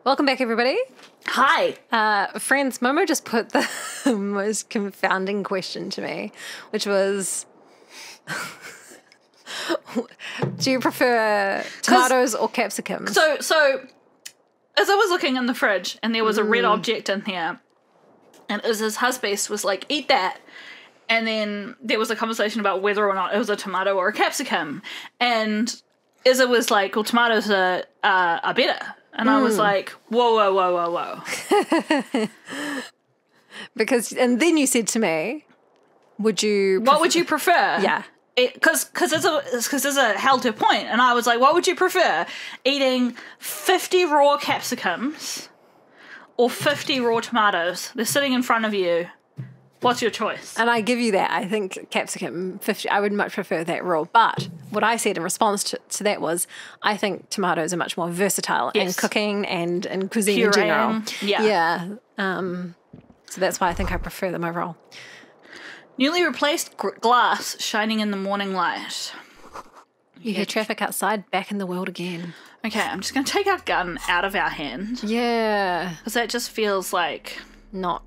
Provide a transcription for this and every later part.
Welcome back, everybody. Hi. Friends, Momo just put the most confounding question to me, which was, do you prefer tomatoes or capsicums? So as I was looking in the fridge and there was a red object in there, and Iz's husband was like, eat that. And then there was a conversation about whether or not it was a tomato or a capsicum. And Izza was like, well, tomatoes are better. And I was like, whoa. And then you said to me, what would you prefer? Yeah. Because Izza held her point. And I was like, what would you prefer? Eating 50 raw capsicums or 50 raw tomatoes? They're sitting in front of you. What's your choice? And I give you that. I think capsicum 50, I would much prefer that raw. But what I said in response to that was, I think tomatoes are much more versatile in cooking and in cuisine in general. Yeah. So that's why I think I prefer them overall. Newly replaced glass shining in the morning light. You hear traffic outside, back in the world again. Okay, I'm just going to take our gun out of our hand. Yeah. Because that just feels like... not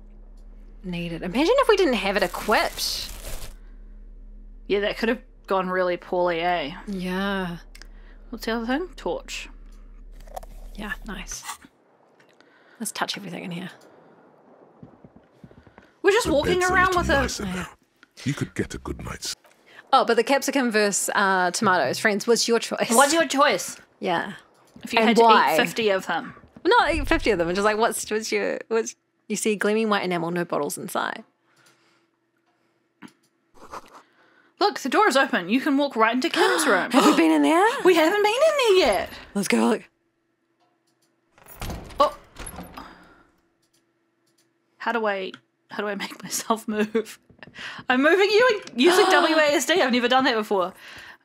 needed. Imagine if we didn't have it equipped. Yeah, that could have gone really poorly, eh? Yeah. What's the other thing? Torch. Yeah, nice. Let's touch everything in here. We're just walking around with a... You could get a good night's... Oh, but the capsicum versus tomatoes. Friends, what's your choice? What's your choice? Yeah. If you had to eat 50 of them. Not eat 50 of them. Just like, what's your... You see gleaming white enamel, no bottles inside. Look, the door is open. You can walk right into Kim's room. Have we been in there? We haven't been in there yet. Let's go look. Oh. How do I make myself move? I'm moving you using WASD. I've never done that before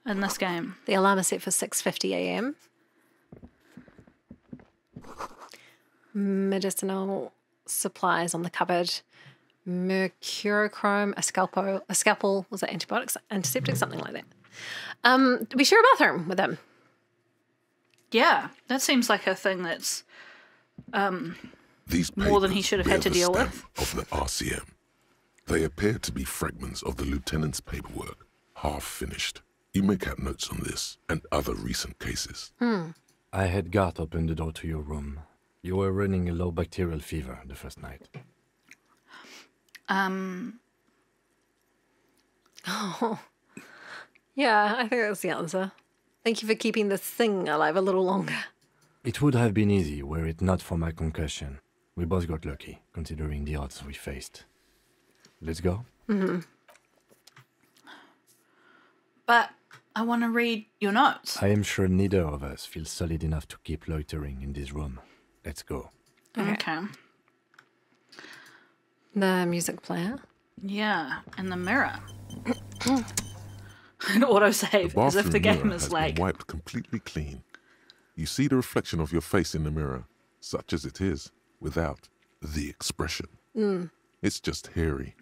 in this game. The alarm is set for 6:50 a.m. Medicinal supplies on the cupboard. Mercurochrome, a scalpel, was that antibiotics, antiseptic, something like that. Do we share a bathroom with him? Yeah, that seems like a thing that's These more than he should have had to deal with. Of the RCM. They appear to be fragments of the lieutenant's paperwork, half finished. You may have notes on this and other recent cases. I had Garth open the door to your room. You were running a low bacterial fever the first night. Oh. Yeah, I think that's the answer. Thank you for keeping this thing alive a little longer. It would have been easy were it not for my concussion. We both got lucky, considering the odds we faced. Let's go? But I want to read your notes. I am sure neither of us feels solid enough to keep loitering in this room. Let's go. Okay. The music player. Yeah, and the mirror. An autosave, as if the game is like... been wiped completely clean. You see the reflection of your face in the mirror, such as it is, without the expression. It's just hairy.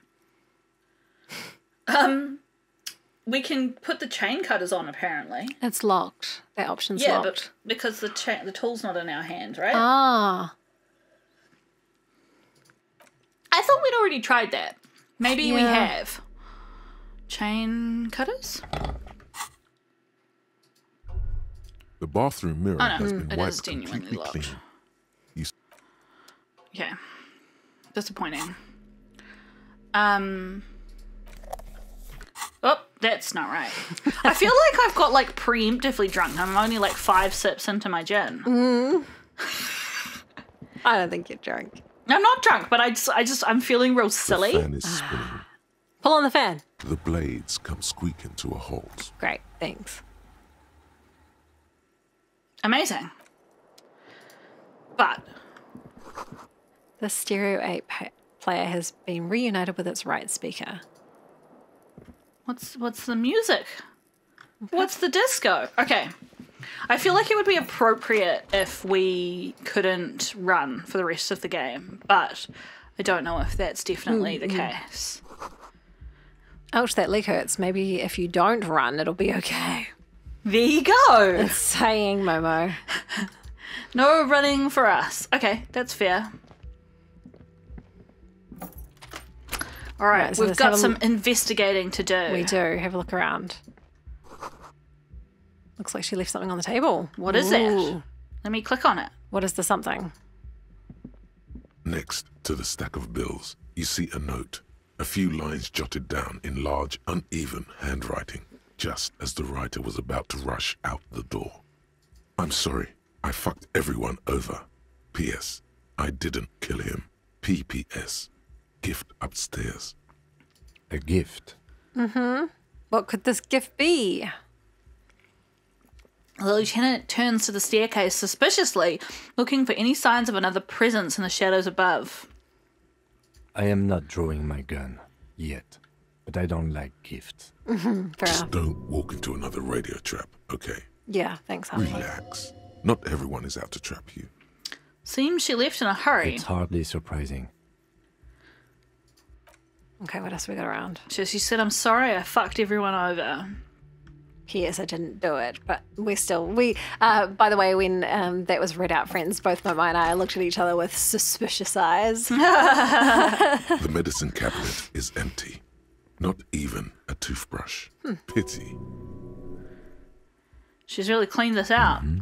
We can put the chain cutters on, apparently. It's locked. That option's locked. Yeah, but because the tool's not in our hand, right? Ah. I thought we'd already tried that. Maybe we have. Chain cutters? The bathroom mirror has been it is wiped genuinely completely locked. clean. Okay. Disappointing. Oh, that's not right. I feel like I've got like preemptively drunk. I'm only like 5 sips into my gin. I don't think you're drunk. I'm not drunk, but I'm feeling real silly. The fan is spinning. Pull on the fan. The blades come squeaking to a halt. Great, thanks. Amazing. But The Stereo 8 player has been reunited with its right speaker. what's the music? What's the disco? Okay. I feel like it would be appropriate if we couldn't run for the rest of the game, but I don't know if that's definitely the case. Ouch, that leg hurts. Maybe if you don't run, it'll be okay. There you go. It's saying, Momo. No running for us. Okay, that's fair. All right, so we've got some investigating to do. We do. Have a look around. Looks like she left something on the table. What is that? Let me click on it. What is the something? Next to the stack of bills, you see a note. A few lines jotted down in large, uneven handwriting, just as the writer was about to rush out the door. I'm sorry. I fucked everyone over. P.S. I didn't kill him. P.P.S. Gift upstairs. A gift? Mm-hmm. What could this gift be? The lieutenant turns to the staircase suspiciously, looking for any signs of another presence in the shadows above. I am not drawing my gun. Yet. But I don't like gifts. Fair Just enough. don't walk into another radio trap, okay? Yeah, thanks, Harvey. Relax. Not everyone is out to trap you. Seems she left in a hurry. It's hardly surprising. Okay, what else we got around? So she said, I'm sorry I fucked everyone over. Yes, I didn't do it, but by the way, when that was read out, friends, both Mama and I looked at each other with suspicious eyes. The medicine cabinet is empty. Not even a toothbrush. Pity. She's really cleaned this out. Mm-hmm.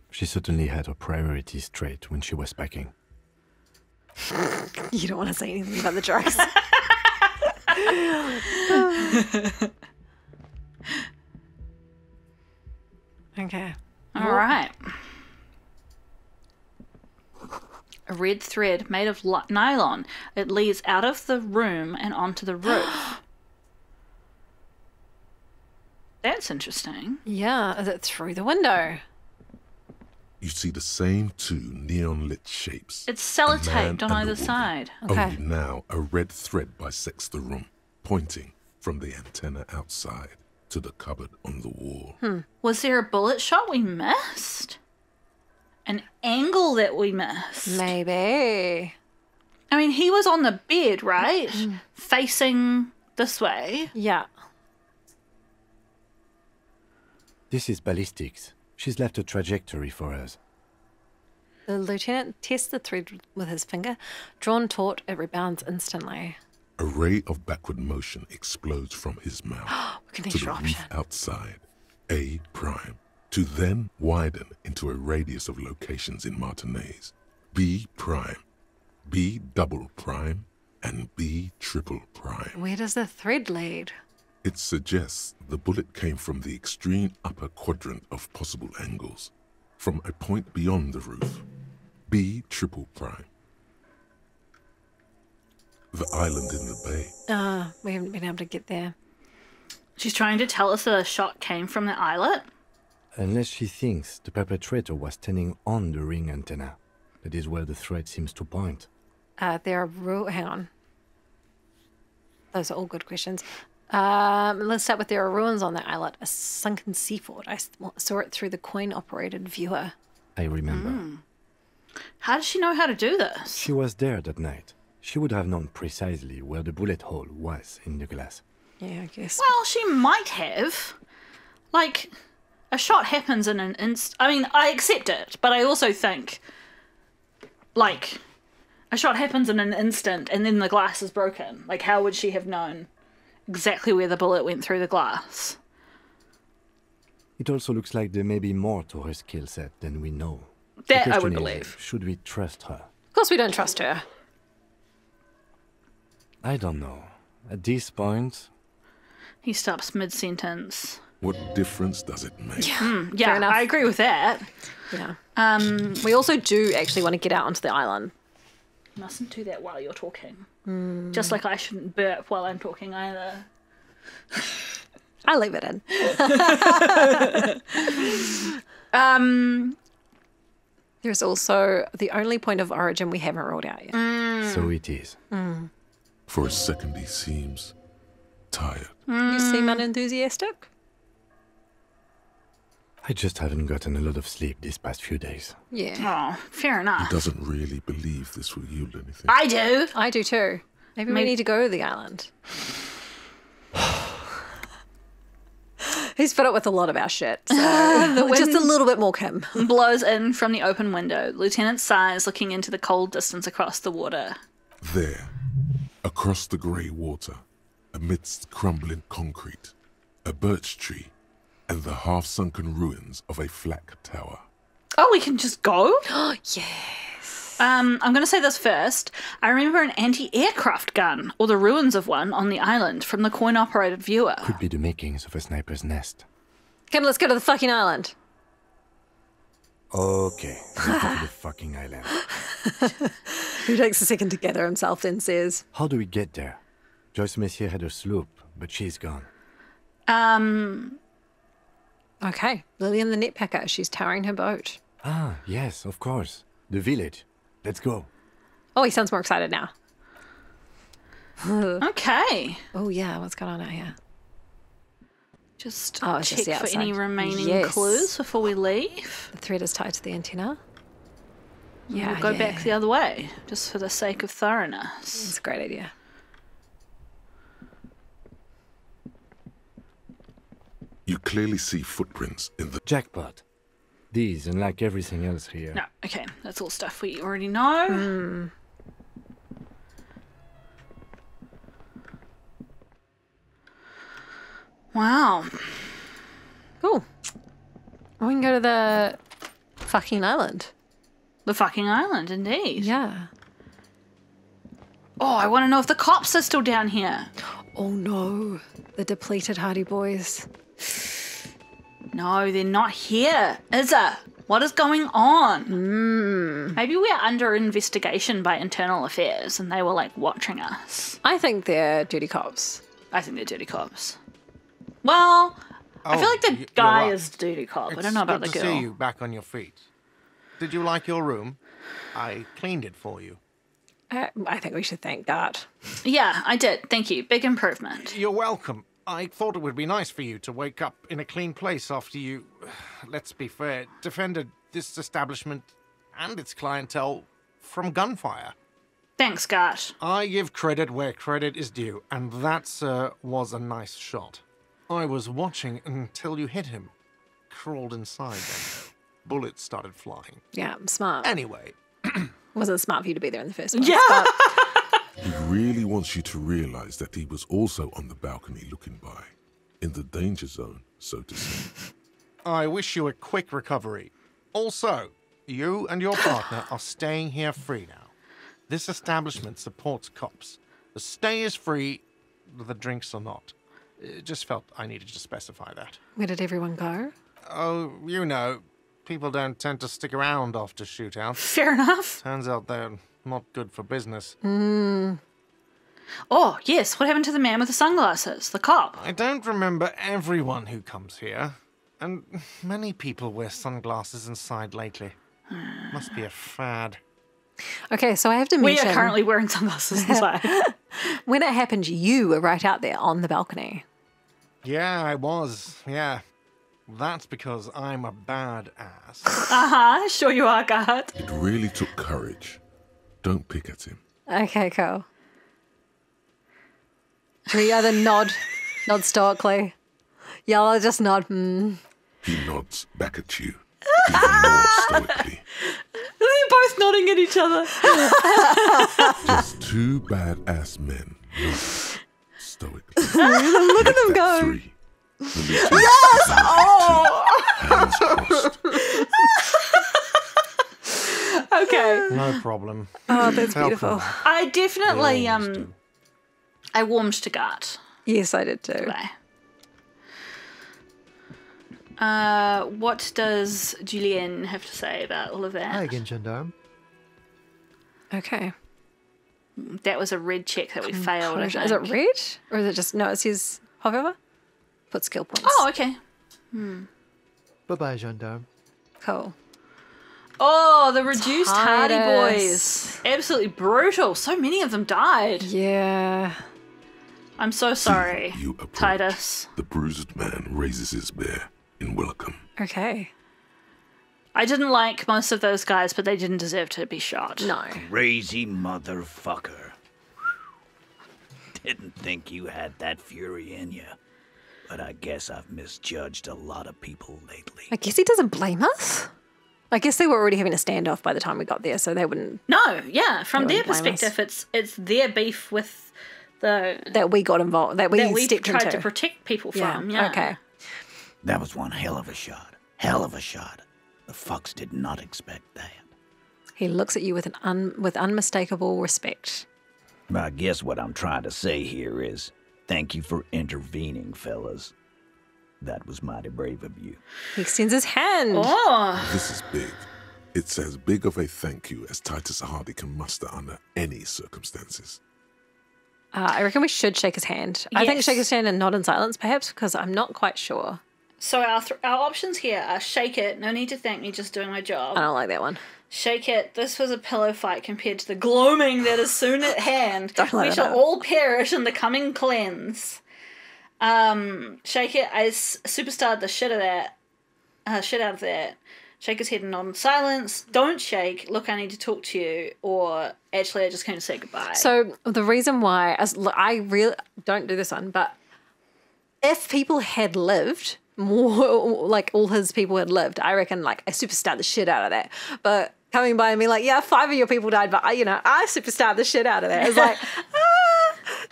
She certainly had her priorities straight when she was packing. You don't want to say anything about the drugs. Okay. All right. A red thread made of nylon. It leads out of the room and onto the roof. That's interesting. Yeah, is it through the window? You see the same two neon-lit shapes. It's A man sellotaped on and a either woman. side. Okay. Only now a red thread bisects the room, pointing from the antenna outside to the cupboard on the wall. Was there a bullet shot we missed? An angle that we missed? Maybe. I mean, he was on the bed, right? Facing this way. Yeah. This is ballistics. She's left a trajectory for us. The lieutenant tests the thread with his finger. Drawn taut, it rebounds instantly. A ray of backward motion explodes from his mouth We can to use the your roof option. outside, A prime, to then widen into a radius of locations in Martinez, B prime, B double prime, and B triple prime. Where does the thread lead? It suggests the bullet came from the extreme upper quadrant of possible angles, from a point beyond the roof, B triple prime. The island in the bay. We haven't been able to get there. She's trying to tell us that a shot came from the islet. Unless she thinks the perpetrator was standing on the ring antenna. That is where the thread seems to point. There are hang on. Those are all good questions. Let's start with there are ruins on the islet. A sunken seafort. I saw it through the coin-operated viewer. I remember. How does she know how to do this? She was there that night. She would have known precisely where the bullet hole was in the glass. Yeah, I guess. Well, she might have. Like, a shot happens in an instant. I mean, I accept it, but I also think, like, a shot happens in an instant and then the glass is broken. Like, how would she have known exactly where the bullet went through the glass? It also looks like there may be more to her skill set than we know. That The I would question is, believe. should we trust her? Of course we don't trust her. I don't know. At this point, He stops mid-sentence. What difference does it make? Yeah, enough. I agree with that. Yeah. We also do actually want to get out onto the island. You mustn't do that while you're talking. Just like I shouldn't burp while I'm talking either. I leave it in. There's also the only point of origin we haven't ruled out yet. so it is. For a second he seems tired. You seem unenthusiastic. I just haven't gotten a lot of sleep these past few days. Yeah. Oh, fair enough. He doesn't really believe this will yield anything. I do. I do too. Maybe we need to go to the island. He's put up with a lot of our shit. So just a little bit more Kim. Blows in from the open window. Lieutenant sighs, looking into the cold distance across the water. There, across the grey water, amidst crumbling concrete, a birch tree, and the half-sunken ruins of a flak tower. Oh, we can just go? Yes. I'm going to say this first. I remember an anti-aircraft gun, or the ruins of one, on the island from the coin-operated viewer. Could be the makings of a sniper's nest. Kim, let's go to the fucking island. Okay, we'll go to the fucking island. He takes a second to gather himself, then says, How do we get there? Joyce Messier had a sloop, but she's gone. Okay, Lillian the netpacker. She's towering her boat. Ah, yes, of course. The village. Let's go. Oh, he sounds more excited now. Okay. Oh, yeah, what's going on out here? Just it's check just for any remaining clues before we leave. The thread is tied to the antenna. Yeah, we'll go back the other way, just for the sake of thoroughness. It's a great idea. You clearly see footprints in the... Jackpot. These, and like everything else here. No, okay, that's all stuff we already know. Wow. Cool. We can go to the fucking island. The fucking island, indeed. Yeah. Oh, I want to know if the cops are still down here. Oh no, the depleted Hardy Boys. No, they're not here. Izza, what is going on? Maybe we're under investigation by internal affairs and they were like watching us. I think they're dirty cops. I think they're dirty cops. Well, I feel like the guy is dirty cop. I don't know about the girl. It's good to see you back on your feet. Did you like your room? I cleaned it for you. I think we should thank that. Yeah, I did. Thank you. Big improvement. You're welcome. I thought it would be nice for you to wake up in a clean place after you, let's be fair, defended this establishment and its clientele from gunfire. Thanks, Gart. I give credit where credit is due, and that, sir, was a nice shot. I was watching until you hit him. Crawled inside then. Bullets started flying. Yeah, smart. Anyway. Wasn't smart for you to be there in the first place. Yeah! But... He really wants you to realize that he was also on the balcony looking by. In the danger zone, so to say. I wish you a quick recovery. Also, you and your partner are staying here free now. This establishment supports cops. The stay is free, the drinks are not. It just felt I needed to specify that. Where did everyone go? Oh, you know, people don't tend to stick around after shootouts. Fair enough. Turns out they're not good for business. Oh, yes. What happened to the man with the sunglasses? The cop? I don't remember everyone who comes here. And many people wear sunglasses inside lately. Must be a fad. Okay, so I have to mention... We are currently wearing sunglasses inside. When it happened, you were right out there on the balcony. Yeah, I was. Yeah. That's because I'm a bad ass. Uh-huh. Sure you are, Gart. It really took courage. Don't pick at him. Okay, cool. Should we either nod stoically? Yellow, just nod. He nods back at you, even more stoically. They're both nodding at each other. Just two badass men nod stoically. Look at them go. Three. Yes! Oh! Hands crossed. Okay. No problem. Oh, that's beautiful. I definitely, I warmed to Gart. Yes, I did too. Today. What does Julienne have to say about all of that? Hi again, gendarme. Okay. That was a red check that we failed. I think. Is it red? Or is it just... No, it says, however, put skill points. Oh, okay. Bye-bye, gendarme. Cool. Oh, the reduced Hardy Titus. Boys. Absolutely brutal. So many of them died. Yeah. I'm so sorry, You approach. Titus. The bruised man raises his bear in welcome. Okay. I didn't like most of those guys, but they didn't deserve to be shot. No. Crazy motherfucker. Didn't think you had that fury in you. but I guess I've misjudged a lot of people lately. I guess he doesn't blame us. I guess they were already having a standoff by the time we got there, so they wouldn't. No, yeah. From They their wouldn't blame us. perspective, it's their beef with the That we got involved, that we stepped tried into. to protect people from. Yeah. Okay. That was one hell of a shot. Hell of a shot. The fucks did not expect that. He looks at you with with unmistakable respect. I guess what I'm trying to say here is, thank you for intervening, fellas. That was mighty brave of you. He extends his hand. Oh, This is big. It's as big of a thank you as Titus Hardy can muster under any circumstances. I reckon we should shake his hand. I think Yes. shake his hand and nod in silence, perhaps, because I'm not quite sure. so our options here are shake it. No need to thank me, just doing my job. I don't like that one. Shake it. This was a pillow fight compared to the gloaming that is soon at hand. Don't let We it shall out. all perish in the coming cleanse. Shake it. I superstarred the shit out of that. Shake his head and nod in silence. Don't shake. Look, I need to talk to you. Or actually, I just came to say goodbye. So the reason why, I really don't do this one, but if people had lived more, like all his people had lived, I reckon like I superstarred the shit out of that. But coming by and being like, yeah, 5 of your people died, but I superstarred the shit out of that. It's like,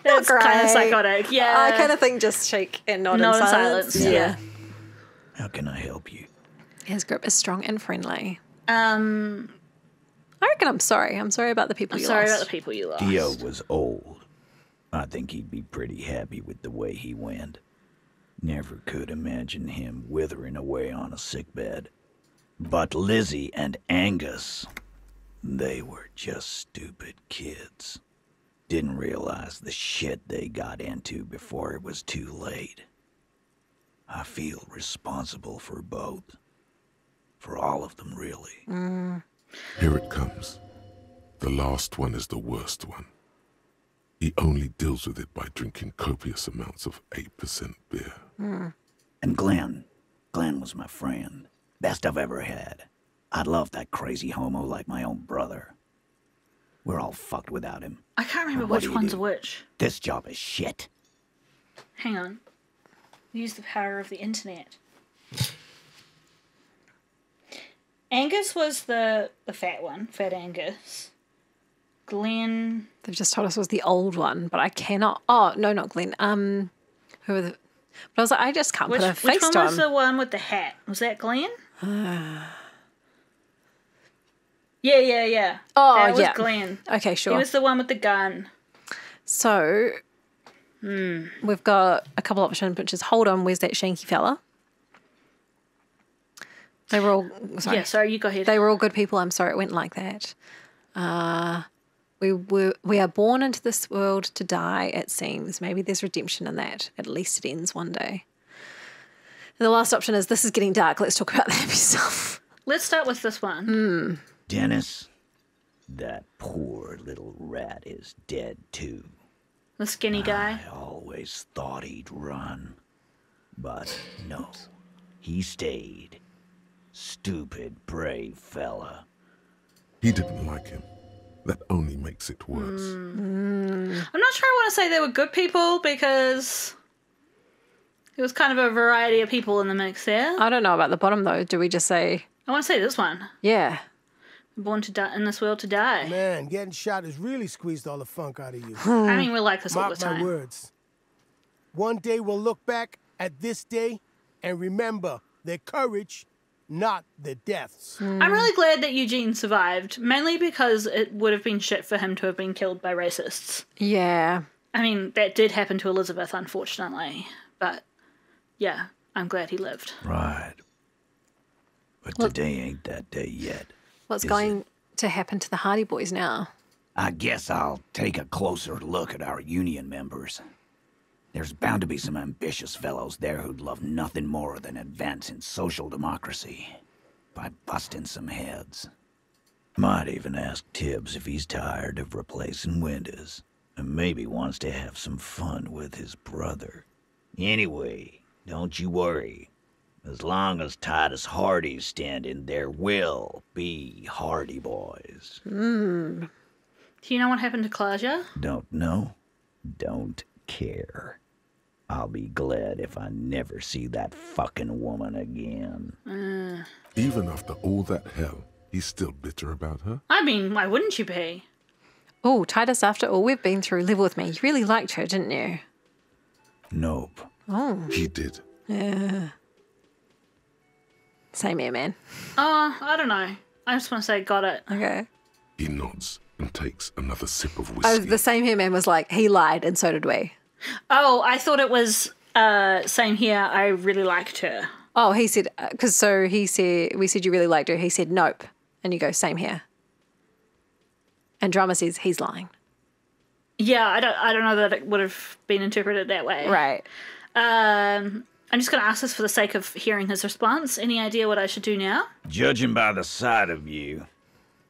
not That's kind of great. psychotic. Yeah. I kind of think just shake and nod in silence. Yeah. How can I help you? His grip is strong and friendly. Uh, I reckon I'm sorry. I'm sorry about the people you Sorry lost. about the people you lost. Dio was old. I think he'd be pretty happy with the way he went. Never could imagine him withering away on a sickbed. But Lizzie and Angus, they were just stupid kids. Didn't realize the shit they got into before it was too late. I feel responsible for both. For all of them, really. Here it comes. The last one is the worst one. He only deals with it by drinking copious amounts of 8% beer. And Glenn was my friend. Best I've ever had. I'd love that crazy homo like my own brother. We're all fucked without him. I can't remember What which do you one's do? which. This job is shit. Hang on. Use the power of the internet. Angus was the fat one, Fat Angus. Glenn. They've just told us it was the old one, but I cannot. Oh no, not Glenn. Who are the? But I was like, I just can't Which put a face one to was him. the one with the hat? Was that Glenn? Yeah. Oh, that was yeah. Glenn. Okay, sure. He was the one with the gun. So we've got a couple options, which is hold on, where's that shanky fella? They were all sorry. Yeah, sorry, you go ahead. They were all good people. I'm sorry it went like that. We are born into this world to die, it seems. Maybe there's redemption in that. At least it ends one day. And the last option is this is getting dark. Let's talk about the happy stuff. Let's start with this one. Dennis, that poor little rat is dead too. The skinny guy. I always thought he'd run. But no, he stayed. Stupid, brave fella. He didn't like him. That only makes it worse. I'm not sure I want to say they were good people because it was kind of a variety of people in the mix there. I don't know about the bottom though. Do we just say, I want to say this one. yeah? Born to die in this world to die. Man, getting shot has really squeezed all the funk out of you. I mean, we're like this all the Mark time. my words. One day we'll look back at this day and remember their courage, not their deaths. I'm really glad that Eugene survived, mainly because it would have been shit for him to have been killed by racists. Yeah. I mean, that did happen to Elizabeth, unfortunately. But, yeah, I'm glad he lived. Right. But today ain't that day yet. What's Is going to happen to the Hardy Boys now? I guess I'll take a closer look at our union members. There's bound to be some ambitious fellows there who'd love nothing more than advancing social democracy by busting some heads. Might even ask Tibbs if he's tired of replacing windows and maybe wants to have some fun with his brother. Anyway, don't you worry. As long as Titus Hardy's standing, there will be Hardy Boys. Do you know what happened to Klassje? Don't know, don't care. I'll be glad if I never see that fucking woman again. Even after all that hell, he's still bitter about her? I mean, why wouldn't you be? Oh, Titus, after all we've been through, level with me. You really liked her, didn't you? Nope. Oh. He did. Yeah. Same here, man. I don't know. I just want to say got it. Okay. He nods and takes another sip of Oh, whiskey. the same here man was like, he lied and so did we. Oh, I thought it was same here. I really liked her. Oh, he said, we said you really liked her. He said, nope. And you go, same here. And Drama says, he's lying. Yeah, I don't know that it would have been interpreted that way. Right. I'm just going to ask this for the sake of hearing his response. Any idea what I should do now? Judging by the sight of you,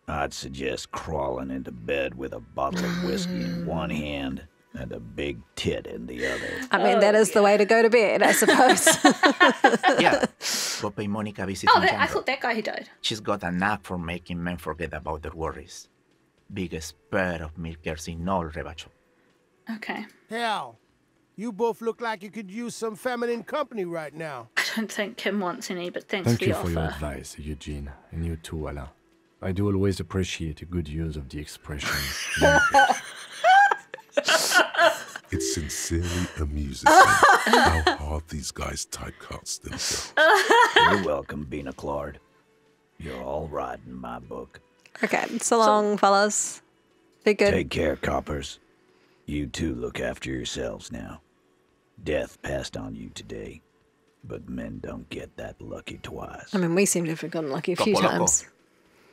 I'd suggest crawling into bed with a bottle of whiskey in one hand and a big tit in the other. I mean, that is the way to go to bed, I suppose. Yeah, go pay Monica a visit in I Chandler. thought that guy who died. She's got a knack for making men forget about their worries. Biggest pair of milkers in all Rebacho. Okay. Hell, you both look like you could use some feminine company right now. I don't think Kim wants any, but thanks Thank for you the for offer. your advice, Eugene, and you too, Alain. I do always appreciate a good use of the expression. It sincerely amuses me how hard these guys typecast themselves. You're welcome, Bina Claude. You're all right in my book. Okay, so long, fellas. Be good. Take care, coppers. You two look after yourselves now. Death passed on you today, but men don't get that lucky twice. I mean, we seem to have gotten lucky a few Copo loco. times.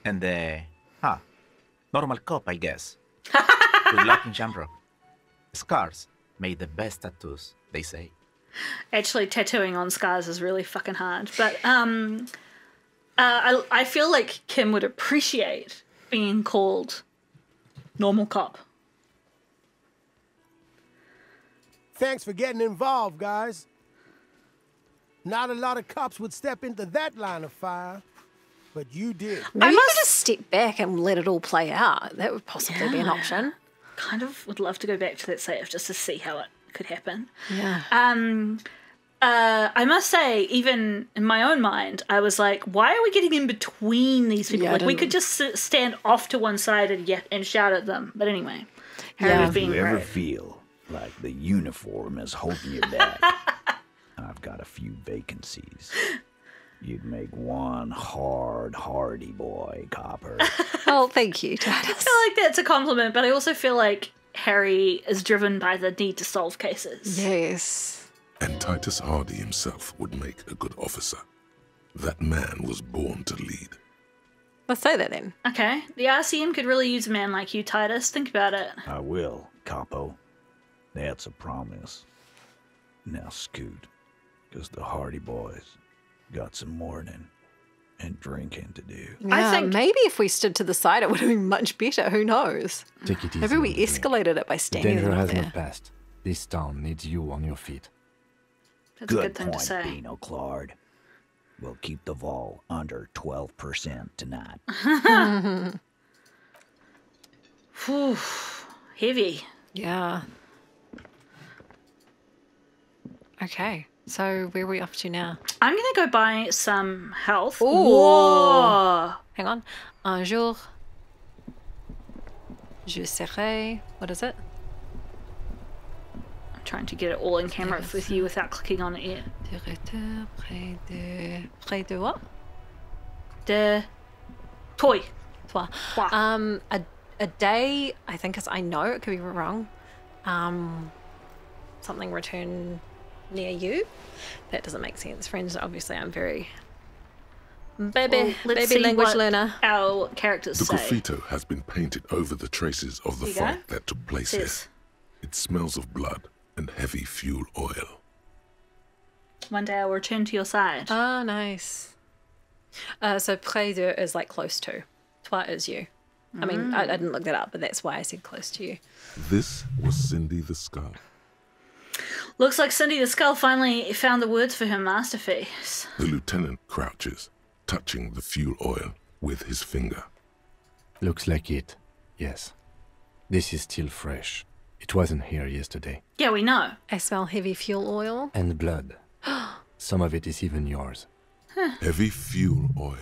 And normal cop, I guess. Good luck in Shamrock. Scars made the best tattoos, they say. Actually, tattooing on scars is really fucking hard. But I feel like Kim would appreciate being called normal cop. Thanks for getting involved, guys. Not a lot of cops would step into that line of fire, but you did. Maybe you could just step back and let it all play out. That would possibly be an option. Kind of would love to go back to that save just to see how it could happen. Yeah. I must say, even in my own mind, I was like, why are we getting in between these people? Yeah, like, we could just stand off to one side and shout at them. But anyway, Harry was If being you ever great. feel like the uniform is holding you back, I've got a few vacancies. You'd make one hardy boy, copper. Oh, thank you, Titus. I feel like that's a compliment, but I also feel like Harry is driven by the need to solve cases. Yes. And Titus Hardy himself would make a good officer. That man was born to lead. Let's say that then. Okay, the RCM could really use a man like you, Titus. Think about it. I will, capo. That's a promise. Now scoot, because the Hardy boys got some mourning and drinking to do. Yeah, I think maybe if we stood to the side, it would have been much better. Who knows? Take it easy. Maybe we little drink. escalated it by The standing danger them up has there. not passed. This town needs you on your feet. That's a good thing point, to say. Bino Claude. We'll keep the vol under 12% tonight. Whew, heavy. Yeah. Okay. So where are we off to now? I'm gonna go buy some health. Ooh. Whoa. Hang on. Un jour, je serai. What is it? I'm trying to get it all in camera with you without clicking on it yet. Directeur près de what? De toy. Toi. Toi. A day. I think it's. I know it could be wrong. Something return near you. That doesn't make sense, friends. Obviously, I'm very baby Let's see language what learner. our characters The say. graffito has been painted over the traces of the Here you go. fight that took place here. Says, It smells of blood and heavy fuel oil. one day I'll return to your side. Ah, nice. So près de is like close to. Toi is you. I mean, I didn't look that up, but that's why I said close to you. This was Cindy the Skull. Looks like Cindy the Skull finally found the words for her masterpiece. The lieutenant crouches, touching the fuel oil with his finger. Looks like it. Yes. This is still fresh. It wasn't here yesterday. Yeah, we know. I smell heavy fuel oil. And blood. Some of it is even yours. Heavy fuel oil.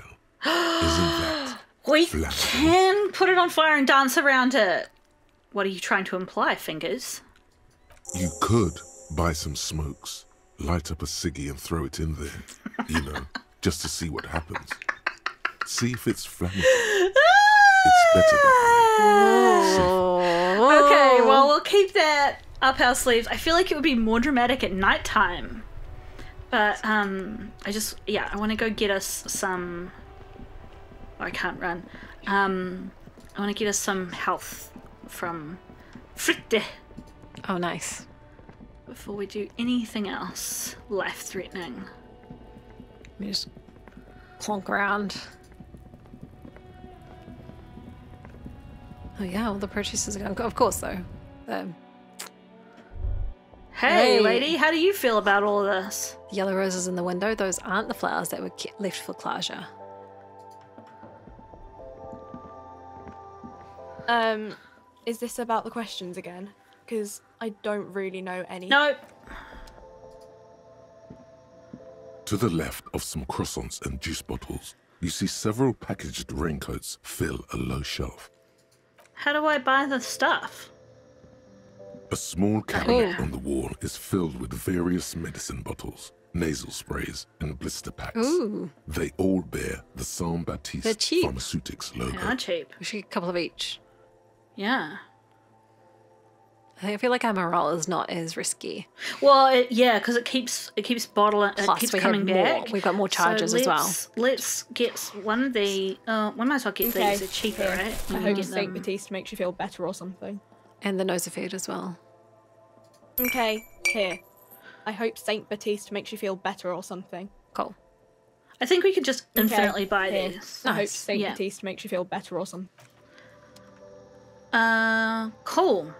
Isn't that We flammable? can put it on fire and dance around it. What are you trying to imply, Fingers? You could buy some smokes, light up a ciggy and throw it in there, you know, just to see what happens. See if it's flammable. It's better that way. Okay, well, we'll keep that up our sleeves. I feel like it would be more dramatic at nighttime. But, I want to go get us some... Oh, I can't run. I want to get us some health from Fritte Oh, nice. before we do anything else life-threatening. Let me just clonk around. Oh yeah, all the purchases are going. Of course, though. The Hey, lady, how do you feel about all of this? yellow roses in the window, those aren't the flowers that were left for Klassje. Is this about the questions again? Because I don't really know any. No. To the left of some croissants and juice bottles, you see several packaged raincoats fill a low shelf. How do I buy the stuff? A small cabinet on the wall is filled with various medicine bottles, nasal sprays, and blister packs. Ooh. They all bear the Saint They're Baptiste cheap. Pharmaceutics logo. They are cheap. We should get a couple of each. Yeah. I feel like our morale is not as risky. Well, because it keeps bottling. It Plus, keeps we coming have more. back. We've got more charges So as well. Let's get one of the. We might as well get Okay, these. They're cheaper, here. right? We I can hope get Saint them. Baptiste makes you feel better or something. And the nose of food as well. Okay, here. I hope Saint Baptiste makes you feel better or something. Cool. I think we could just Okay, infinitely buy here. these. I hope Nice. Saint Yeah. Baptiste makes you feel better or something. Cool.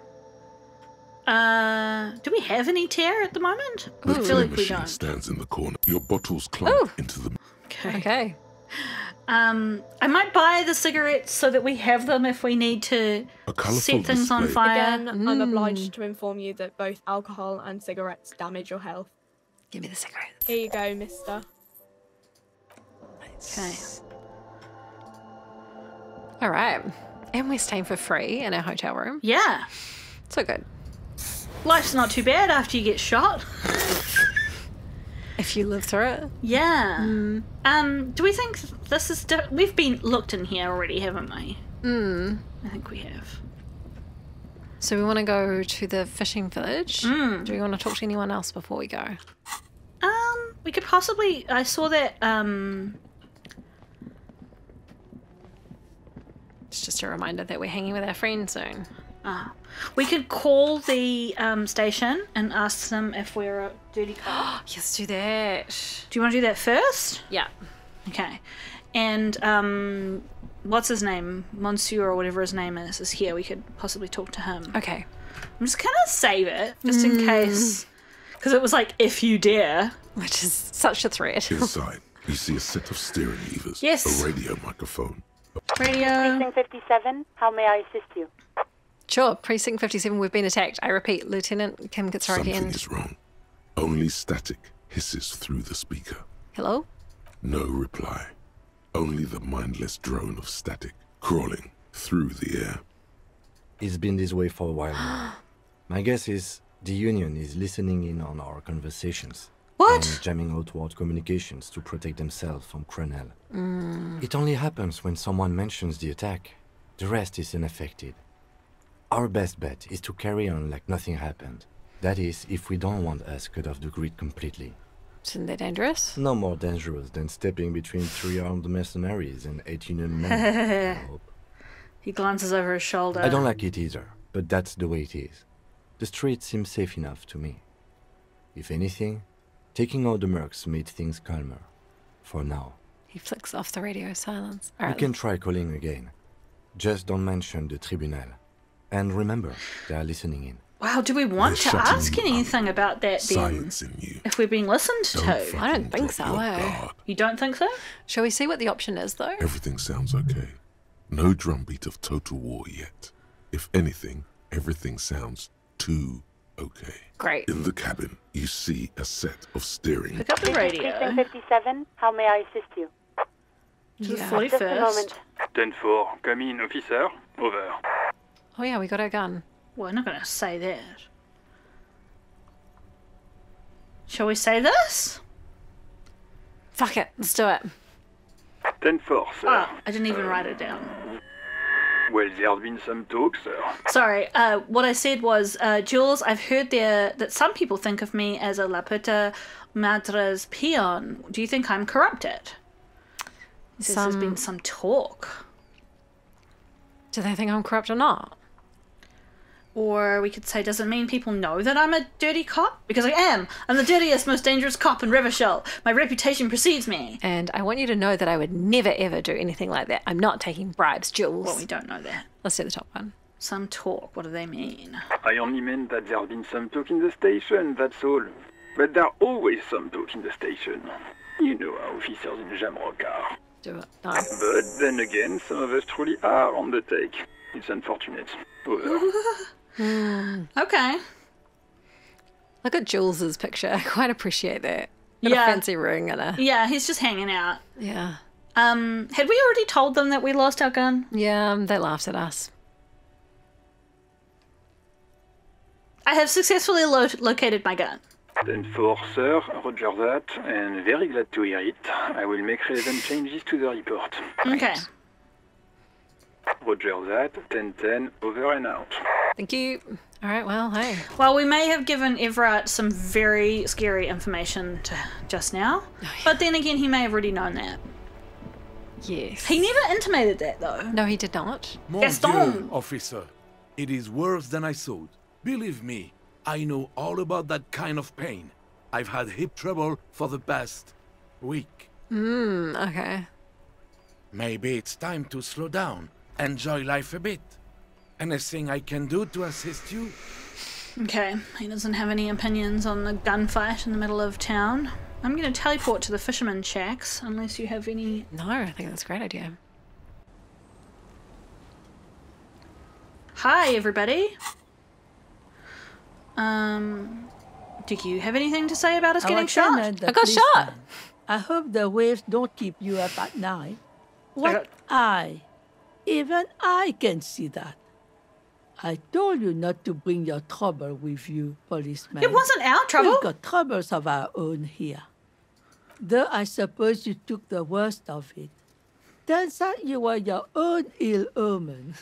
Do we have any tear at the moment? The I feel tea like we machine don't. stands in the corner. Your bottles clunk into the... Okay. I might buy the cigarettes so that we have them if we need to A colourful set things on display. fire. Again, I'm obliged to inform you that both alcohol and cigarettes damage your health. Give me the cigarettes. Here you go, mister. Okay. All right. And we're staying for free in our hotel room. Yeah. So good. Life's not too bad after you get shot. If you live through it. Yeah. Do we think this is... We've been looked in here already, haven't we? I think we have. So we want to go to the fishing village. Do we want to talk to anyone else before we go? We could possibly... I saw that... It's just a reminder that we're hanging with our friends soon. We could call the station and ask them if we're a dirty cop. Yes, do that. Do you want to do that first? Yeah. Okay. And what's his name? Monsieur or whatever his name is here. We could possibly talk to him. Okay. I'm just going to save it just in case. Because it was like, if you dare. Which is such a threat. Inside, you see a set of steering levers, Yes. a radio microphone, Radio. Precinct 57, how may I assist you? Sure, Precinct 57, we've been attacked. I repeat, Lieutenant Kim Gitsaraki Something and... is wrong. Only static hisses through the speaker. Hello? No reply. Only the mindless drone of static crawling through the air. It's been this way for a while now. My guess is the Union is listening in on our conversations. What? And jamming outward communications to protect themselves from Crenel. It only happens when someone mentions the attack. The rest is unaffected. Our best bet is to carry on like nothing happened. That is, if we don't want us cut off the grid completely. Isn't that dangerous? No more dangerous than stepping between 3 armed mercenaries and 8 Union men. I hope. He glances over his shoulder. I don't like it either, but that's the way it is. The street seems safe enough to me. If anything, taking out the mercs made things calmer. For now. He flicks off the radio silence. All You right, can try calling again. Just don't mention the tribunal. And remember, they are listening in. Wow, do we want They're to shutting ask you anything up. about that then? Silencing you. If we're being listened Don't to? fucking I don't think drop so, your eh? guard. You don't think so? Shall we see what the option is, though? Everything sounds okay. No drumbeat of total war yet. If anything, everything sounds too okay. Great. In the cabin, you see a set of steering. Pick up the radio. Precinct 57, how may I assist you? To the Just a 41st. moment. 10-4, come in, officer. Over. Oh yeah, we got our gun. Well, I'm not going to say that. Shall we say this? Fuck it, let's do it. 10-4, sir. Oh, I didn't even write it down. Well, there's been some talk, sir. Sorry, what I said was, Jules, I've heard that some people think of me as a La Puta Madre's peon. Do you think I'm corrupted? He says there's been some talk. Do they think I'm corrupt or not? Or we could say, does it mean people know that I'm a dirty cop? Because I am. I'm the dirtiest, most dangerous cop in Rivershell. My reputation precedes me. And I want you to know that I would never ever do anything like that. I'm not taking bribes, Jules. Well, we don't know that. Let's do the top one. Some talk. What do they mean? I only meant that there's been some talk in the station, that's all. But there's always some talk in the station. You know how officers in Jamrock are. Do it. No. But then again, some of us truly are on the take. It's unfortunate. Over. Okay. Look at Jules's picture. I quite appreciate that. Got a fancy ring and a... Yeah, he's just hanging out. Yeah. Had we already told them that we lost our gun? Yeah, they laughed at us. I have successfully located my gun. 10-4, sir. Roger that. And very glad to hear it. I will make relevant changes to the report. Okay. Roger that. 10-10, over and out. Thank you. All right, well, hey. Well, we may have given Everett some very scary information just now. Oh, yeah. But then again, he may have already known that. Yes. He never intimated that, though. No, he did not. Mon Dieu, officer. It is worse than I thought. Believe me, I know all about that kind of pain. I've had hip trouble for the past week. Okay. Maybe it's time to slow down, enjoy life a bit. Anything I can do to assist you? Okay, he doesn't have any opinions on the gunfight in the middle of town. I'm going to teleport to the fisherman shacks, unless you have any... No, I think that's a great idea. Hi, everybody. Do you have anything to say about us getting shot? I got shot. I hope the waves don't keep you up at night. What even I can see that. I told you not to bring your trouble with you, policeman. It wasn't our trouble. We've got troubles of our own here. Though I suppose you took the worst of it. Turns out you were your own ill omen.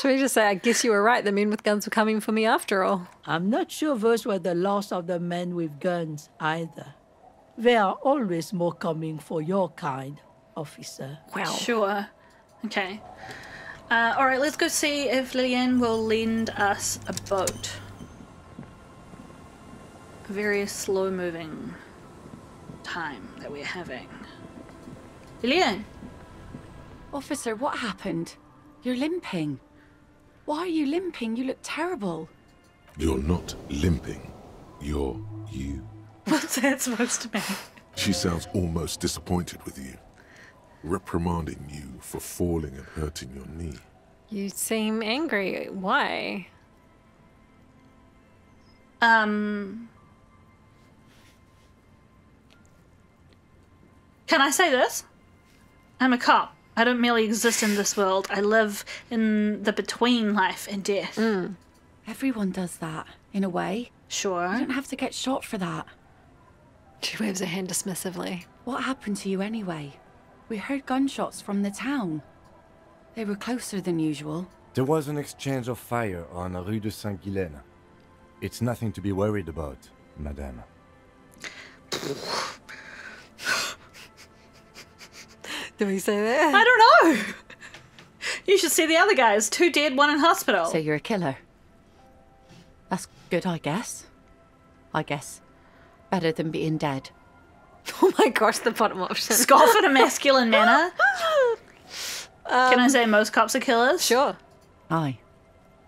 Should we just say, I guess you were right, the men with guns were coming for me after all? I'm not sure those were the last of the men with guns either. There are always more coming for your kind, officer. Wow. Sure. Okay. All right, let's go see if Lillian will lend us a boat. A very slow-moving time that we're having. Lillian! Officer, what happened? You're limping. Why are you limping? You look terrible. You're not limping. You're you. What's that supposed to mean? She sounds almost disappointed with you. Reprimanding you for falling and hurting your knee. You seem angry. Why? Can I say this? I'm a cop. I don't merely exist in this world. I live in the between life and death. Everyone does that, in a way. Sure. You don't have to get shot for that. She waves her hand dismissively. What happened to you anyway? We heard gunshots from the town. They were closer than usual. There was an exchange of fire on Rue de Saint-Guylaine. It's nothing to be worried about, madame. Did we say that? I don't know. You should see the other guys. 2 dead, 1 in hospital. So you're a killer. That's good, I guess. Better than being dead. Oh my gosh, the bottom option. Scoff in a masculine manner. Can I say most cops are killers? Sure. Aye.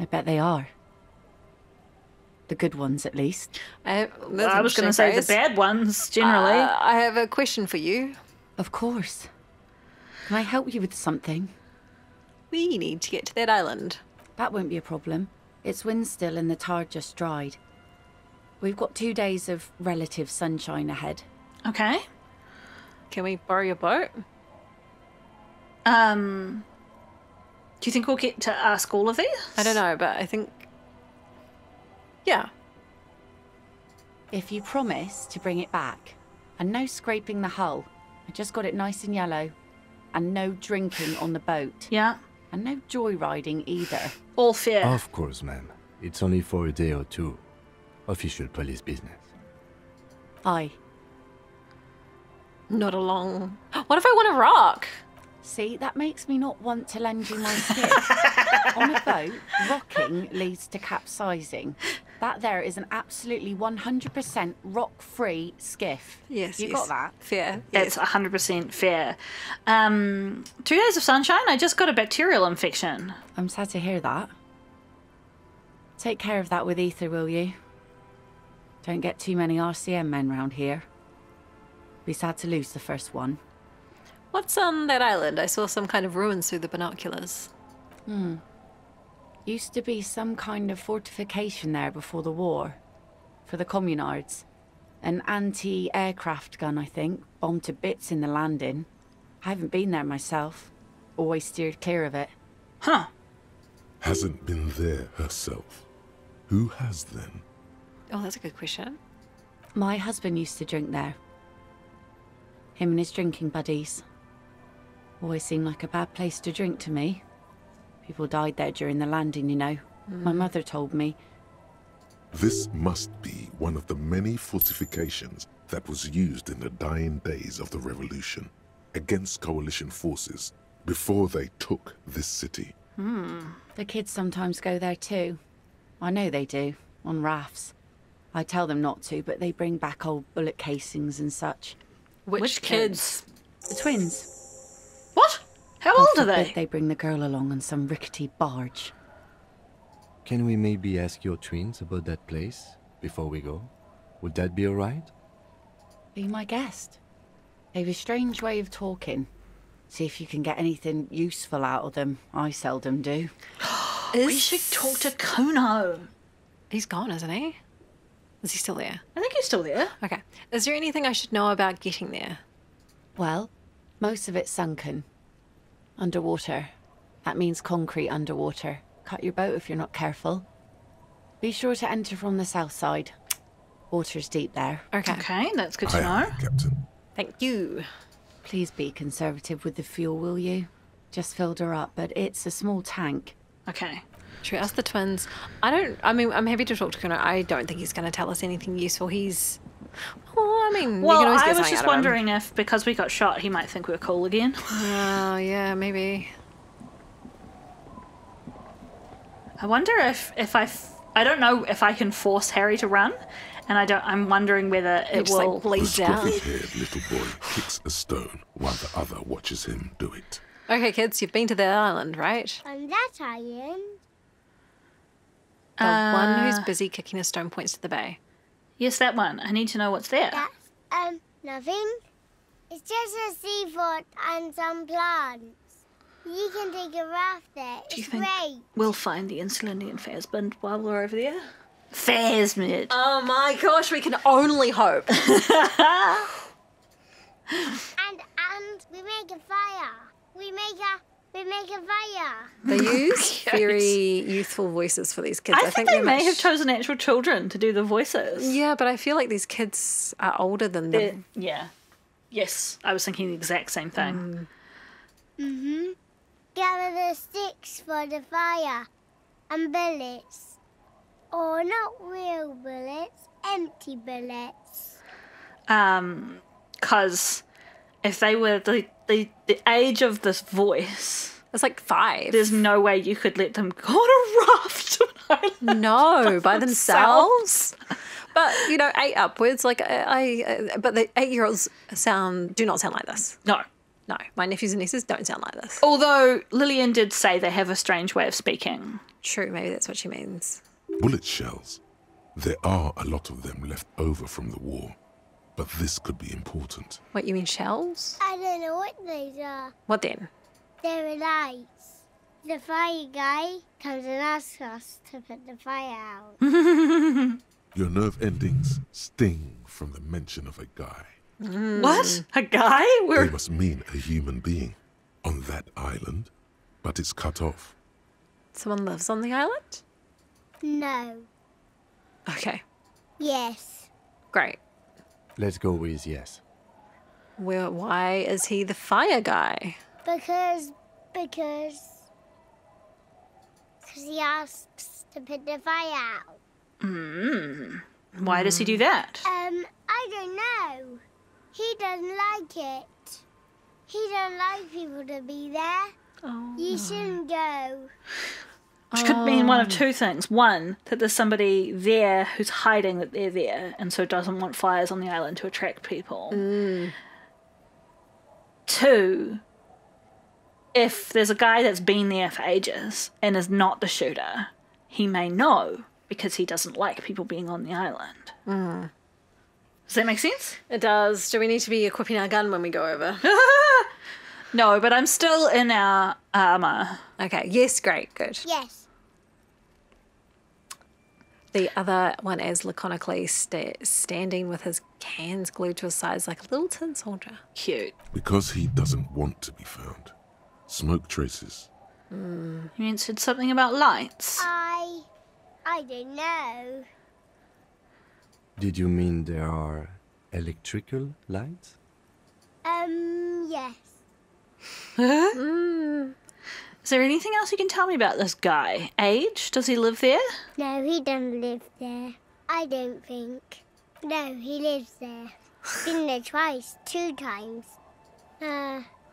I bet they are. The good ones, at least. I was going to say the bad ones, generally. I have a question for you. Of course. Can I help you with something? We need to get to that island. That won't be a problem. It's wind still and the tide just dried. We've got 2 days of relative sunshine ahead. Okay. Can we borrow your boat? Do you think we'll get to ask all of these? I don't know, but I think... Yeah. If you promise to bring it back, and no scraping the hull, I just got it nice and yellow, and no drinking on the boat. Yeah. And no joyriding either. All fair. Of course, ma'am. It's only for a day or two. Official police business. Aye. Not a long... What if I want to rock? See, that makes me not want to lend you my skiff. On a boat, rocking leads to capsizing. That there is an absolutely 100% rock-free skiff. Yes, You got that? Fair. That's 100% fair. 2 days of sunshine, I just got a bacterial infection. I'm sad to hear that. Take care of that with ether, will you? Don't get too many RCM men round here. Be sad to lose the first one. What's on that island? I saw some kind of ruins through the binoculars. Used to be some kind of fortification there before the war. For the communards. An anti-aircraft gun, I think. Bombed to bits in the landing. I haven't been there myself. Always steered clear of it. Huh. Hasn't been there herself. Who has then? Oh, that's a good question. My husband used to drink there. Him and his drinking buddies. Always seemed like a bad place to drink to me. People died there during the landing, you know. My mother told me. This must be one of the many fortifications that was used in the dying days of the revolution against coalition forces before they took this city. The kids sometimes go there too. I know they do, on rafts. I tell them not to, but they bring back old bullet casings and such. Which kids? The twins. What? How old are God forbid they? They bring the girl along on some rickety barge. Can we maybe ask your twins about that place before we go? Would that be alright? Be my guest. They've a strange way of talking. See if you can get anything useful out of them. I seldom do. We should talk to Kuno. He's gone, isn't he? Is he still there? I think he's still there. Okay. Is there anything I should know about getting there? Well, most of it's sunken. Underwater. That means concrete underwater. Cut your boat if you're not careful. Be sure to enter from the south side. Water's deep there. Okay, that's good to know. Captain. Thank you. Please be conservative with the fuel, will you? Just filled her up, but it's a small tank. Okay. Should we ask the twins? I'm happy to talk to Kuno. I don't think he's going to tell us anything useful. Well, we can always I get was something just out of him. wondering if, because we got shot, he might think we were cool again. Oh, yeah, maybe. I wonder if I don't know if I can force Harry to run, and I'm wondering whether it just, will like, bleed The down. scruffy-haired little boy kicks a stone while the other watches him do it. Okay, kids, you've been to the island, right? On that island? The one who's busy kicking a stone points to the bay. Yes, that one. I need to know what's there. That's, nothing. It's just a seafort and some plants. You can take a raft there. Do you It's think great. we'll find the Insulindian Phasbund while we're over there? Phasmid. Oh my gosh, we can only hope. And we make a fire. We make a fire. They use very youthful voices for these kids. I think they may have chosen actual children to do the voices. Yeah, but I feel like these kids are older than them. Yeah. Yes, I was thinking the exact same thing. Gather the sticks for the fire. And bullets. Or not real bullets, empty bullets. Because if they were the age of this voice, it's like 5. There's no way you could let them go on a raft to an island. No, by themselves. But 8 upwards. Like but the 8-year-olds do not sound like this. No. No, my nephews and nieces don't sound like this. Although Lillian did say they have a strange way of speaking. True, maybe that's what she means. Bullet shells. There are a lot of them left over from the war, but this could be important. What, you mean shells? I don't know what these are. What then? They're lights. the fire guy comes and asks us to put the fire out. Your nerve endings sting from the mention of a guy. What? A guy? They must mean a human being on that island, but it's cut off. Someone lives on the island? No. Okay, Yes. great. Let's go with yes. Well, why is he the fire guy? Because he asks to put the fire out. Why does he do that? I don't know. He doesn't like it. He don't like people to be there. Oh. You shouldn't go. Which could mean one of two things. One, that there's somebody there who's hiding that they're there and so doesn't want fires on the island to attract people. Two, if there's a guy that's been there for ages and is not the shooter, he may know because he doesn't like people being on the island. Does that make sense? It does. Do we need to be equipping our gun when we go over? No, but I'm still in our armour. Okay, yes, great, good. Yes. The other one is laconically standing with his hands glued to his sides like a little tin soldier. Cute. Because he doesn't want to be found. Smoke traces. You mentioned something about lights. I don't know. Did you mean there are electrical lights? Yes. Is there anything else you can tell me about this guy? Age? Does he live there? No, he doesn't live there. I don't think. No, he lives there. Been there twice, 2 times.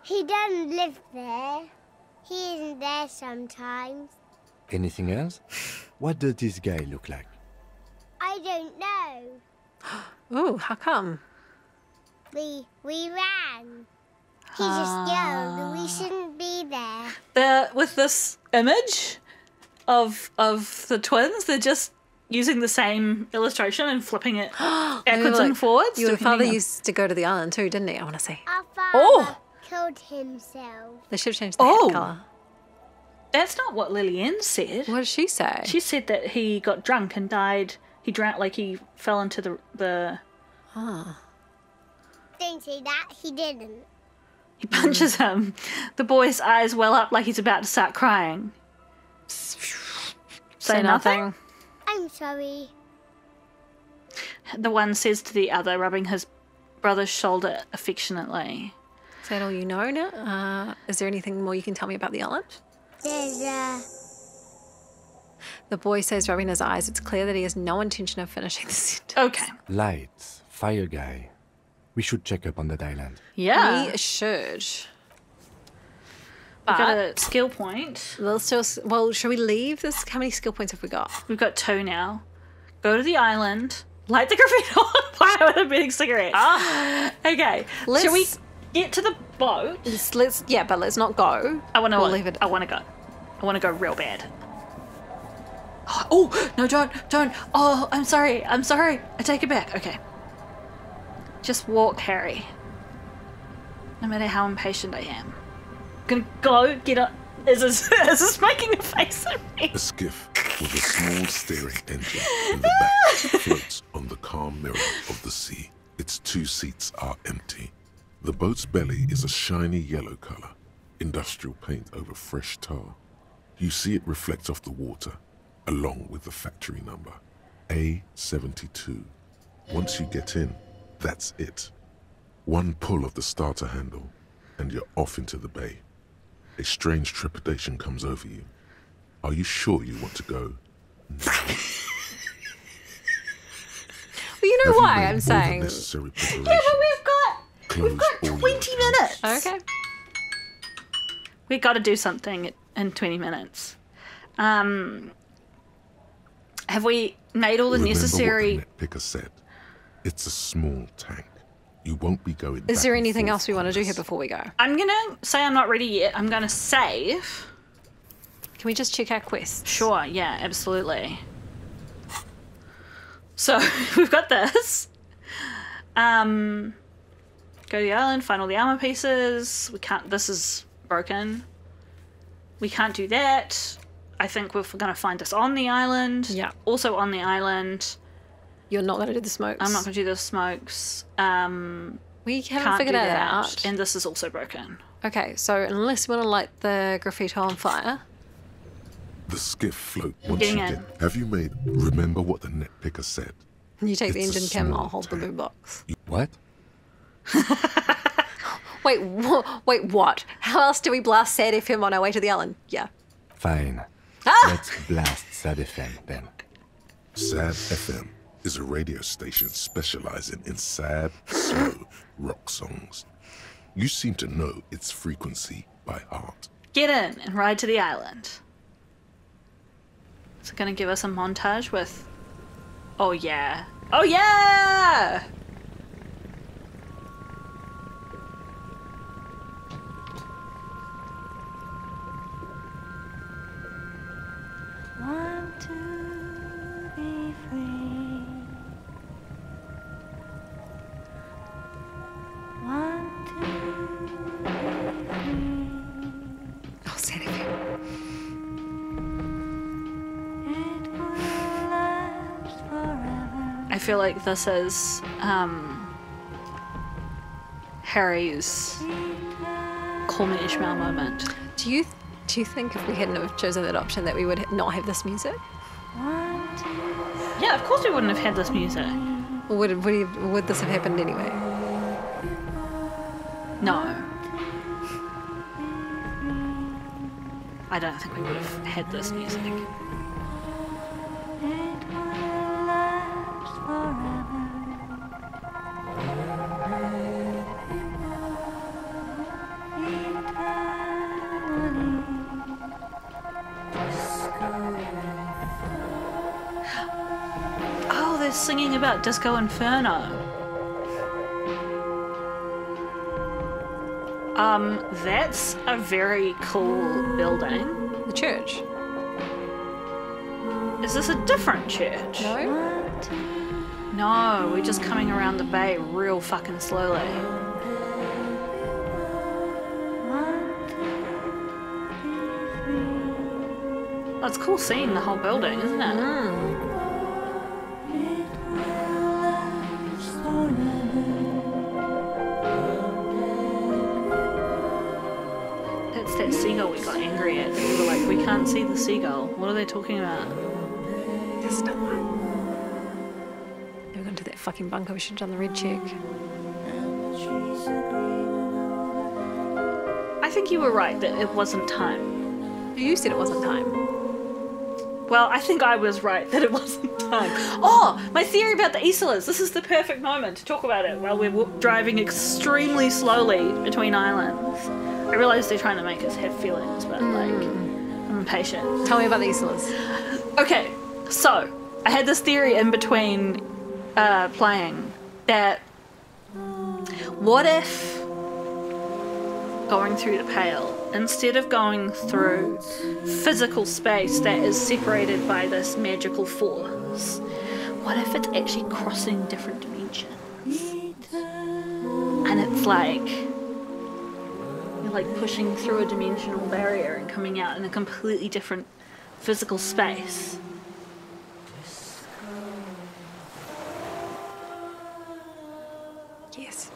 He doesn't live there. He isn't there sometimes. Anything else? What does this guy look like? I don't know. Ooh, how come? We ran. He just yelled and we shouldn't be there. With this image of the twins, they're just using the same illustration and flipping it backwards and forwards. Your father used to go to the island too, didn't he? I want to see. Our father killed himself. They should have changed the hat colour. That's not what Lillian said. What did she say? She said that he got drunk and died. He drank, like he fell into the... Don't say that. He didn't. He punches him. The boy's eyes well up like he's about to start crying. Say nothing. I'm sorry. The one says to the other, rubbing his brother's shoulder affectionately. Is that all you know now? Is there anything more you can tell me about the island? There's The boy says, rubbing his eyes, it's clear that he has no intention of finishing the sentence. Okay. Lights, fire guy. We should check up on that island. Yeah. We should. We've got a skill point. Let's just, well, should we leave this? How many skill points have we got? We've got 2 now. Go to the island. Light the graffiti on fire with a burning cigarette. Okay. Shall we get to the boat? But let's not go. I want to leave it. I want to go. I want to go real bad. Oh, no, don't. Oh, I'm sorry. I take it back. Okay. Just walk, Harry. No matter how impatient I am. I'm gonna go get on. Is this making a face at me? A skiff with a small steering engine in the back floats on the calm mirror of the sea. Its 2 seats are empty. The boat's belly is a shiny yellow color, industrial paint over fresh tar. You see it reflect off the water, along with the factory number, A72. Once you get in, that's it. One pull of the starter handle, and you're off into the bay. A strange trepidation comes over you. Are you sure you want to go? No. Well, you know why I'm saying. Yeah, but we've got 20 minutes. Okay. We got to do something in 20 minutes. Have we made all the necessary? What Picker said. It's a small tank. You won't be going. Is there anything else we want to do here before we go? I'm gonna say I'm not ready yet. I'm gonna save. Can we just check our quests? Sure. Yeah. Absolutely. So we've got this. Go to the island, find all the armor pieces. We can't. This is broken. we can't do that. I think we're going to find us on the island. Yeah. Also on the island. You're not going to do the smokes. I'm not going to do the smokes. We haven't figured it out. And this is also broken. Okay, so unless you want to light the graffito on fire. The skiff float once you get. Have you made? Remember what the net picker said. You take the It's a engine cam, I'll small hold the boom box. What? Wait, what? How else do we blast Sad FM on our way to the island? Yeah. Fine. Let's blast Sad FM then. Sad FM is a radio station specializing in sad, slow rock songs. You seem to know its frequency by heart. Get in and ride to the island. Is it going to give us a montage with... Oh, yeah. Oh, yeah! Want to be free. Want to be free. Oh, Sad FM. It will last forever. I feel like this is Harry's Call Me Ishmael moment. Do you think if we hadn't have chosen that option that we would not have this music? Yeah, of course we wouldn't have had this music. Or would this have happened anyway? No. I don't think we would have had this music. Oh, they're singing about Disco Inferno. That's a very cool building. The church. Is this a different church? No. No, we're just coming around the bay real fucking slowly. Oh, it's cool seeing the whole building, isn't it? That's that seagull we got angry at. We were like, we can't see the seagull. What are they talking about? There's no one. We're going to that fucking bunker. We should have done the red check. I think you were right that it wasn't time. You said it wasn't time. Well, I think I was right that it wasn't time. Oh, my theory about the Isolas. This is the perfect moment to talk about it while we're driving extremely slowly between islands. I realise they're trying to make us have feelings, but like, I'm impatient. Tell me about the Isolas. Okay, so I had this theory in between playing that what if going through the Pale, instead of going through physical space that is separated by this magical force, what if it's actually crossing different dimensions? And it's like you're like pushing through a dimensional barrier and coming out in a completely different physical space. Yes.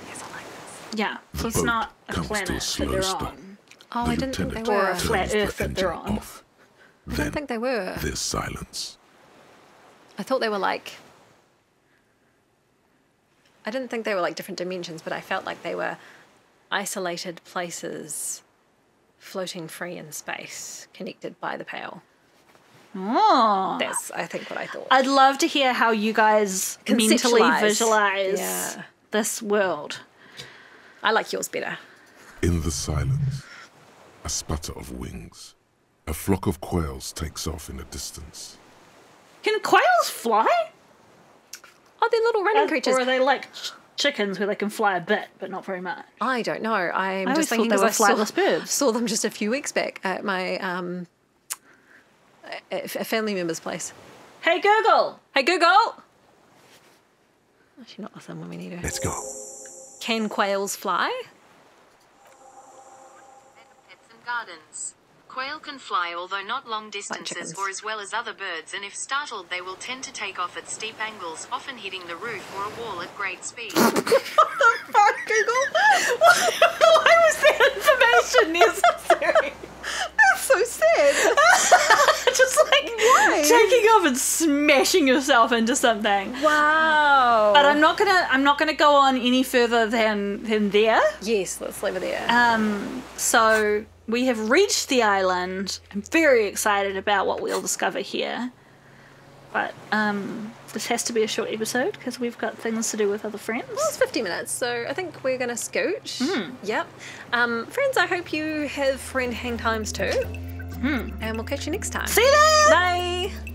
Yes, I like this. Yeah, so it's not a planet that they're on. Oh, I didn't think they were. Or a flat Earth that they're on. I don't think they were. There's silence. I thought they were like... I didn't think they were like different dimensions, but I felt like they were isolated places floating free in space, connected by the Pale. Oh. That's, I think, what I thought. I'd love to hear how you guys mentally visualize this world. I like yours better. In the silence, a sputter of wings. A flock of quails takes off in the distance. Can quails fly? Oh, they're little running creatures. Or are they like chickens where they can fly a bit, but not very much? I don't know. I'm I just thinking they were because flightless birds. Saw them just a few weeks back at my a family member's place. Hey Google! Hey Google! She's not listening when we need her. Let's go. Can quails fly? gardens. Quail can fly, although not long distances or as well as other birds, and if startled they will tend to take off at steep angles, often hitting the roof or a wall at great speed. What the fuck, Google? Why was that information necessary? That's so sad. Just like taking off and smashing yourself into something. Wow. But I'm not gonna go on any further than there. Yes, let's leave it there. So we have reached the island. I'm very excited about what we'll discover here. But this has to be a short episode because we've got things to do with other friends. Well, it's 50 minutes, so I think we're going to scoot. Yep. Friends, I hope you have friend hang times too. And we'll catch you next time. See you there! Bye!